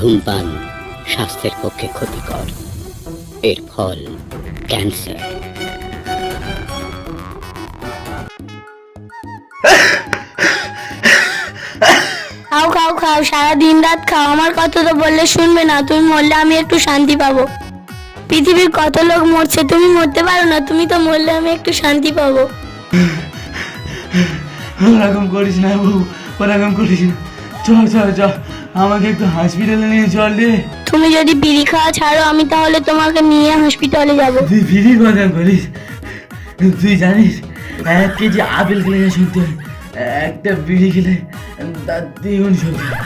ধূমপান স্বাস্থ্যের পক্ষে ক্ষতিকর। এর ফল ক্যান্সার। খাও খাও খাও, সারা দিন রাত খাও। আমার কথা তো বললে শুনবে না। তুমি মরলে আমি একটু শান্তি পাবো। পৃথিবীর কত লোক মরছে, তুমি মরতে পারো না? তুমি তো মরলে আমি একটু শান্তি পাবো। ওরকম করিস না বাবু, ওরকম করিস না। চল চল চল, আমাকে একটু হসপিটালে নিয়ে চল রে। তুমি যদি বিড়ি খাওয়া ছাড়ো, আমি তাহলে তোমাকে নিয়ে হসপিটালে যাব। তুই বিড়ির কথা করিস? তুই জানিস 1 কেজি আপেল খেলে শক্তি হয়, একটা বিড়ি খেলে তার 3 গুণ শক্তি হয়।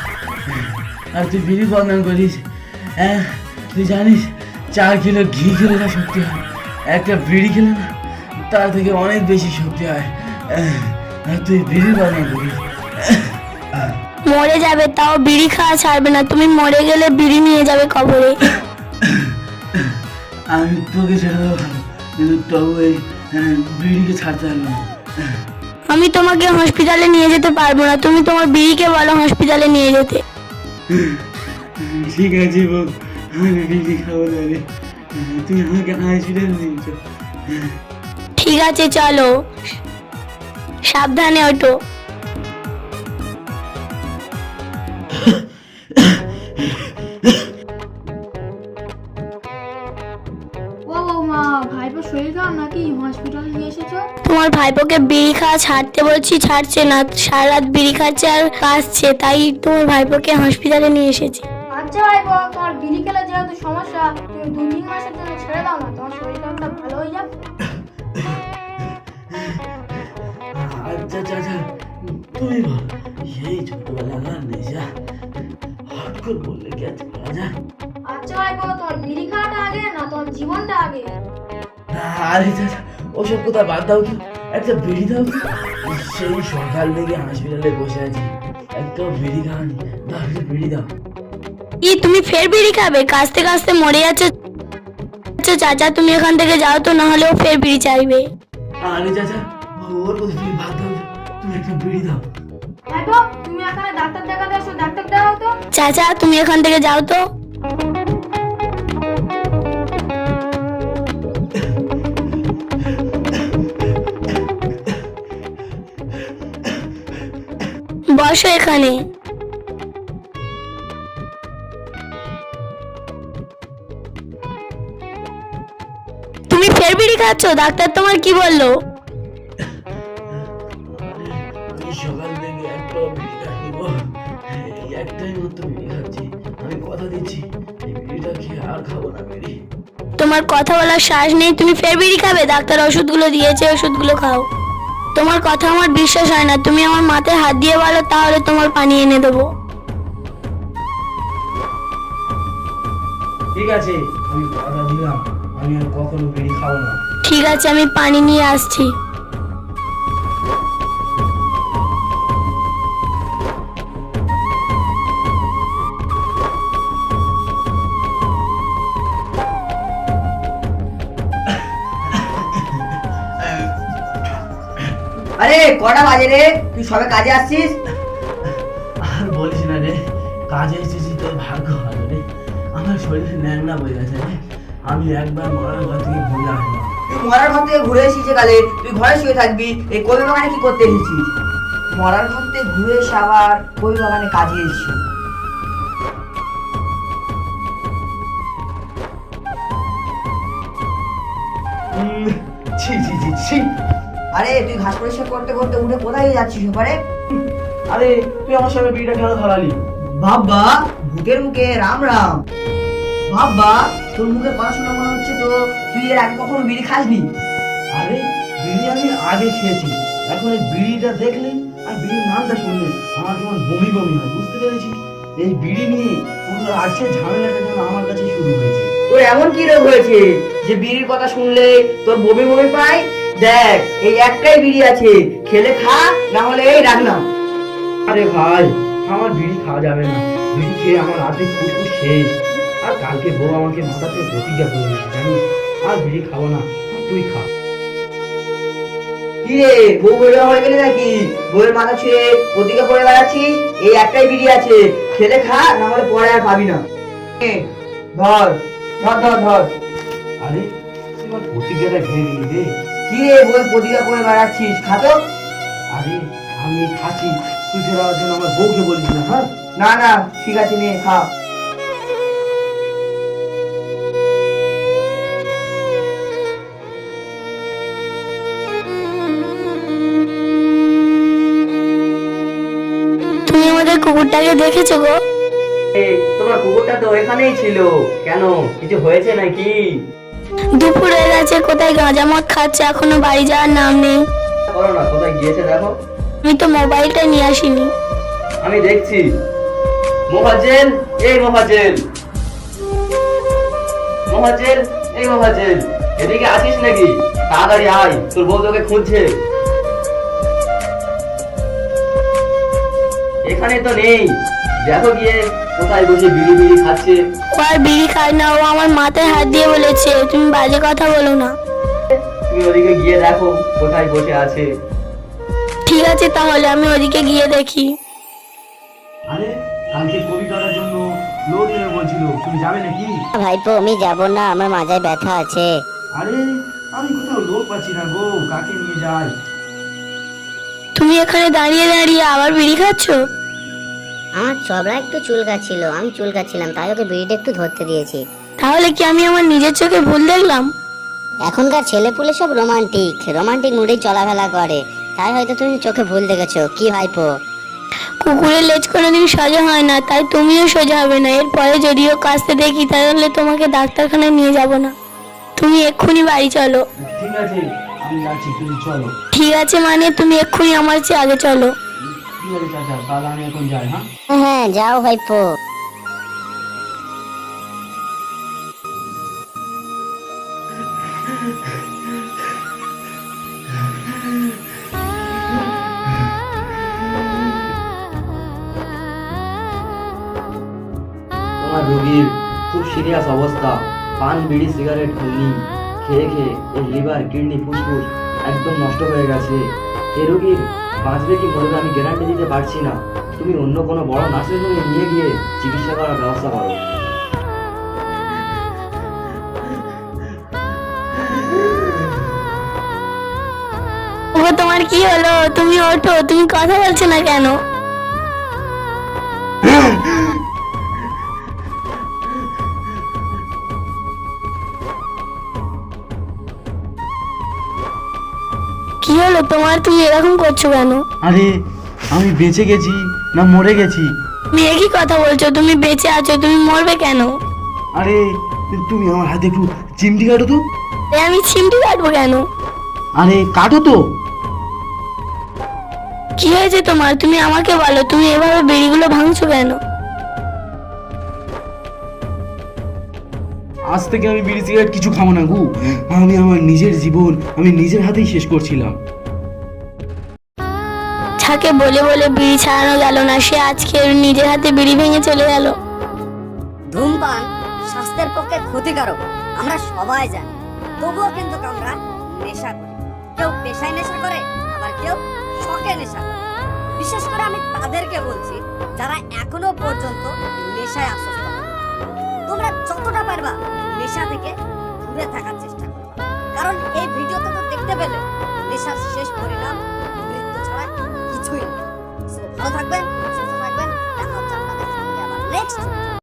আর তুই বিড়ি বদনাম করিস? তুই জানিস 4 কিলো ঘি খেলে যা শক্তি হয়, একটা বিড়ি খেলে না তার থেকে অনেক বেশি শক্তি হয়। আর তুই বিড়ি বদনাম করিস? মরে যাবে, তাও বিড়ি খাওয়া ছাড়বে না। তুমি মরে গেলে বিড়ি নিয়ে যাবে কবরে। আমি তোকে ছেড়ে দেবো ভালো, কিন্তু তবু এই বিড়িকে ছাড়তে পারবো না। আমি তোমাকে হসপিটালে নিয়ে যেতে পারবো না। তুমি তোমার বিড়িকে বলো হসপিটালে নিয়ে যেতে। ঠিক আছে বাবু, আমি বিড়ি খাবো না রে। তুই আমাকে হসপিটালে নিয়ে চল। ঠিক আছে চলো, সাবধানে ওঠো। ও বৌমা, ভাইপোর শরীর খারাপ নাকি? হসপিটালে নিয়ে এসেছো? তোমার ভাইপোকে বিড়ি খাওয়া ছাড়তে বলছি, ছাড়ছে না। সারা রাত বিড়ি খাচ্ছে আর কাশছে, তাই তোমার ভাইপোকে হসপিটালে নিয়ে এসেছি। আচ্ছা ভাইপো, তোমার বিড়ি খেলে যেহেতু সমস্যা, তুমি 2-3 মাসের জন্য ছেড়ে দাও না, তোমার শরীর খারাপটা ভালো হয়ে যাবে। আচ্ছা চাচা, তুই বল, এই ছোটবেলাকার নেশা হট করে বললে কি আজ করা যায়? আচ্ছা ভাইপো, তোমার বিড়ি খাওয়াটা আগে না তোমার জীবনটা আগে? আরে চাচা, ওসব কথা বাদ দাও তো, একটা বিড়ি দাও তো। সেই সকাল থেকে হসপিটালে বসে আছি, একটা বিড়ি খাওয়ানি, দাও একটা বিড়ি দাও। কি তুমি ফের বিড়ি খাবে? কাশতে কাশতে মরে যাচ্ছে। আচ্ছা চাচা, তুমি এখান থেকে যাও তো, না হলে ও ফের বিড়ি চাইবে। আরে চাচা, ওর কথা তুমি বাদ দাও তো, তুমি একটা বিড়ি দাও। ভাইপো, তুমি এখানে ডাক্তার দেখাতে আসো, ডাক্তার দেখাও তো। চাচা, তুমি এখান থেকে যাও তো। বসো এখানে। তুমি ফের বিড়ি খাচ্ছ? ডাক্তার তোমার কি বললো? আমি সকাল থেকে একটা বিড়ি খাইনি গো, এই একটাই মাত্র বিড়ি খাচ্ছি। আমি কথা দিচ্ছি, এই বিড়িটা খেয়ে আর খাবো না বিড়ি। তোমার কথা বলার শ্বাস নেই, তুমি ফের বিড়ি খাবে? ডাক্তার ওষুধগুলো দিয়েছে, ওষুধগুলো খাও। তোমার কথা আমার বিশ্বাস হয় না। তুমি আমার মাথায় হাত দিয়ে বলো, তাহলে তোমার পানি এনে দেবো। ঠিক আছে, আমি কথা দিলাম, আমি আর কখনো বিড়ি খাবো না। ঠিক আছে, আমি পানি নিয়ে আসছি। আরে কটা বাজে রে? তুই সবে কাজে আসছিস? আর বলিস না রে, কাজে এসেছি তোর ভাগ্য ভালো রে। আমার শরীরে ন্যাংনা বয়ে গেছে রে, আমি একবার মরার ঘর থেকে ঘুরে আসবো। তুই মরার ঘর থেকে ঘুরে এসেছিস কালে, তুই ঘরে শুয়ে থাকবি, এই কবি বাগানে কি করতে এসেছিস? মরার ঘর থেকে ঘুরে এসে আবার কবি বাগানে কাজে এসেছিস? ছি ছি ছি ছি। আরে তুই ঘাস পরিষ্কার করতে করতে উঠে কোথায় যাচ্ছিস ওপারে? আরে তুই আমার সঙ্গে বিড়িটা কেন ধরালি? বাবা, ভূতের মুখে রাম রাম। বাবা, তোর মুখে কথা শোনা মনে হচ্ছে তো তুই এর আগে কখনো বিড়ি খাসনি। আরে বিড়ি আমি আগে খেয়েছি, এখন এই বিড়িটা দেখলে আর বিড়ির নামটা শুনলে আমার কেমন বমি বমি হয়, বুঝতে পেরেছিস? এই বিড়ি নিয়ে পুরো আছে ঝামেলাটা যেন আমার কাছে শুরু হয়েছে। তোর এমন কি রোগ হয়েছে যে বিড়ির কথা শুনলে তোর বমি বমি পায়? দেখ, এই একটাই বিড়ি আছে, খেলে খা, না হলে এই রাখলাম। আরে ভাই, আমার বিড়ি খাওয়া যাবে না, বিড়ি খেয়ে আমার রাতে ফুসফুস শেষ। আর কালকে বউ আমাকে মাথাতে প্রতিজ্ঞা করে দিয়েছে জানিস, আর বিড়ি খাবো না, তুই খা। কি কি রে, বউ বেরোয়া হয়ে গেলে নাকি? বউয়ের মাথা ছুঁয়ে প্রতিজ্ঞা করে বেড়াচ্ছিস? এই একটাই বিড়ি আছে, খেলে খা, না হলে পরে আর পাবি না। এ, ধর ধর ধর ধর। আরে তুই আমার প্রতিজ্ঞাটা ভেঙে দিলি রে। কি রে, বউয়ের প্রতিজ্ঞা করে বেড়াচ্ছিস? খা তো। আরে আমি এই খাচ্ছি, তুই ফেরার জন্য আমার বউকে বলিস না, হ্যাঁ? না না, ঠিক আছে, নে খা। তুমি আমাদের কুকুরটাকে দেখেছো গো? তোমার কুকুরটা তো এখানেই ছিল, কেন কিছু হয়েছে নাকি? দুপুর হয়ে গেছে, কোথায় গাঁজা মদ খাচ্ছে, এখনো বাড়ি যাওয়ার নাম নেই। করো না, কোথায় গিয়েছে দেখো। আমি তো মোবাইলটা নিয়ে আসিনি। আমি দেখছি। মোফাজ্জেল, এই মোফাজ্জেল, মোফাজ্জেল, এই মোফাজ্জেল, এদিকে আসিস নাকি? তাড়াতাড়ি আয়, তোর বউ তোকে খুঁজছে। এখানে তো নেই, দেখো গিয়ে কোথায় বসে বিড়ি বিড়ি খাচ্ছে। ও আর বিড়ি খায় না, ও আমার মাথায় হাত দিয়ে বলেছে তুমি বাজে কথা বলো না। তুমি ওদিকে গিয়ে দেখো কোথায় বসে আছে। ঠিক আছে, তাহলে আমি ওদিকে গিয়ে দেখি। আরে কালকে কবিতার জন্য লোন নেবে বলছিল, তুমি যাবে নাকি? ভাইপো আমি যাব না, আমার মাজায় ব্যথা আছে। আরে আমি কোথাও লোক পাচ্ছি না গো, কাকে নিয়ে যাই? তুমি এখানে দাঁড়িয়ে দাঁড়িয়ে আবার বিড়ি খাচ্ছো? আমার চবড়া একটু চুলকাচ্ছিল, আমি চুলকাচ্ছিলাম, তাই ওকে বিড়িটা একটু ধরতে দিয়েছি। তাহলে কি আমি আমার নিজের চোখে ভুল দেখলাম? এখনকার ছেলেপুলে সব রোমান্টিক রোমান্টিক মুডেই চলাফেরা করে, তাই হয়তো তুমি চোখে ভুল দেখেছো। কি ভাইপো? কুকুরের লেজ কোনোদিন সোজা হয় না, তাই তুমিও সোজা হবে না। এরপরে যদিও কাছতে দেখি তাহলে তোমাকে ডাক্তারখানায় নিয়ে যাব না। তুমি এক্ষুনি বাড়ি চলো। ঠিক আছে আমি যাচ্ছি, তুমি চলো। ঠিক আছে মানে তুমি এক্ষুনি আমার চেয়ে আগে চলো। ঠিক আছে চাচা, তাহলে আমি এখন যাই, হ্যাঁ? হ্যাঁ যাও ভাইপো। তোমার রোগীর খুব সিরিয়াস অবস্থা, পান বিড়ি সিগারেট খুলনি খেয়ে খেয়ে এর লিভার কিডনি ফুসফুস একদম নষ্ট হয়ে গেছে। এই রোগীর বাঁচবে কি মরবে আমি গ্যারান্টি দিতে পারছি না। তুমি অন্য কোনো বড় নার্সিং হোমে নিয়ে গিয়ে চিকিৎসা করার ব্যবস্থা করো। ও তোমার কি হলো? তুমি ওঠো, তুমি কথা বলছো না কেন? কি হলো তোমার? তুমি এরকম করছো কেন? আরে আমি বেঁচে গেছি না মরে গেছি? তুমি একই কথা বলছো, তুমি বেঁচে আছো, তুমি মরবে কেন? আরে তুমি আমার হাতে একটু চিমটি কাটো তো। আমি চিমটি কাটবো কেন? আরে কাটো তো। কি হয়েছে তোমার? তুমি আমাকে বলো, তুমি এভাবে বেড়িগুলো ভাঙছো কেন? আজ থেকে আমি বিড়ি সিগারেট কিছু খাবো না গু। আমি আমার নিজের জীবন আমি নিজের হাতেই শেষ করছিলাম। ছাকে বলে বলে বিড়ি ছাড়ানো গেল না, সে আজকে নিজের হাতে বিড়ি ভেঙে চলে গেল। ধূমপান স্বাস্থ্যের পক্ষে ক্ষতিকারক আমরা সবাই জানি, তবুও কিন্তু আমরা নেশা করি। কেউ পেশায় নেশা করে, আবার কেউ শখে নেশা করে। বিশেষ করে আমি তাদেরকে বলছি যারা এখনো পর্যন্ত নেশায় আসক্ত হয়। তোমরা যতটা পারবা নেশা থেকে দূরে থাকার চেষ্টা করবা, কারণ এই ভিডিওতে তো দেখতে পেলে নেশার শেষ পরিণাম মৃত্যু ছাড়া কিছুই না। So, ভালো থাকবেন,